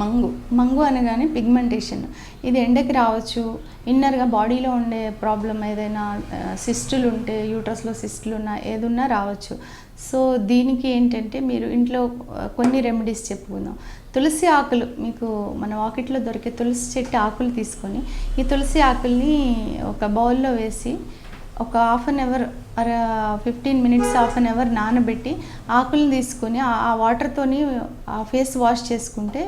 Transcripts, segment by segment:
మంగు మంగు అనగానే పిగ్మెంటేషన్. ఇది ఎండకి రావచ్చు, ఇన్నర్గా బాడీలో ఉండే ప్రాబ్లం ఏదైనా సిస్టులు ఉంటే, యూట్రస్లో సిస్టులు ఉన్నా ఏదున్నా రావచ్చు. సో దీనికి ఏంటంటే మీరు ఇంట్లో కొన్ని రెమెడీస్ చెప్పుకుందాం. తులసి ఆకులు మీకు మన వాకిట్లో దొరికే తులసి చెట్టు ఆకులు తీసుకొని, ఈ తులసి ఆకుల్ని ఒక బౌల్లో వేసి ఒక half an hour 15 minutes half an hour నానబెట్టి ఆకులను తీసుకొని ఆ వాటర్తోని ఆ ఫేస్ వాష్ చేసుకుంటే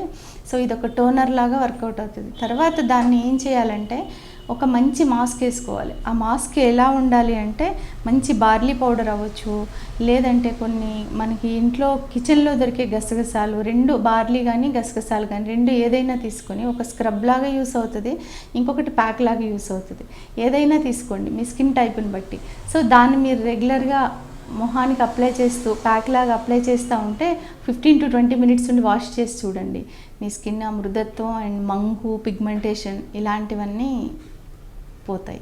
సో ఇదొక టోనర్ లాగా వర్కౌట్ అవుతుంది. తర్వాత దాన్ని ఏం చేయాలంటే ఒక మంచి మాస్క్ వేసుకోవాలి. ఆ మాస్క్ ఎలా ఉండాలి అంటే మంచి బార్లీ పౌడర్ అవ్వచ్చు, లేదంటే కొన్ని మనకి ఇంట్లో కిచెన్లో దొరికే గసగసాలు 2 బార్లీ కానీ గసగసాలు కానీ 2 ఏదైనా తీసుకొని ఒక స్క్రబ్ లాగా యూస్ అవుతుంది, ఇంకొకటి ప్యాక్ లాగా యూస్ అవుతుంది. ఏదైనా తీసుకోండి మీ స్కిన్ టైప్ని బట్టి. సో దాన్ని మీరు రెగ్యులర్గా మొహానికి అప్లై చేస్తూ ప్యాక్ లాగా అప్లై చేస్తూ ఉంటే 15 to 20 మినిట్స్ నుండి వాష్ చేసి చూడండి. మీ స్కిన్ మృదుత్వం అండ్ మంగు, పిగ్మెంటేషన్ ఇలాంటివన్నీ పోతాయి.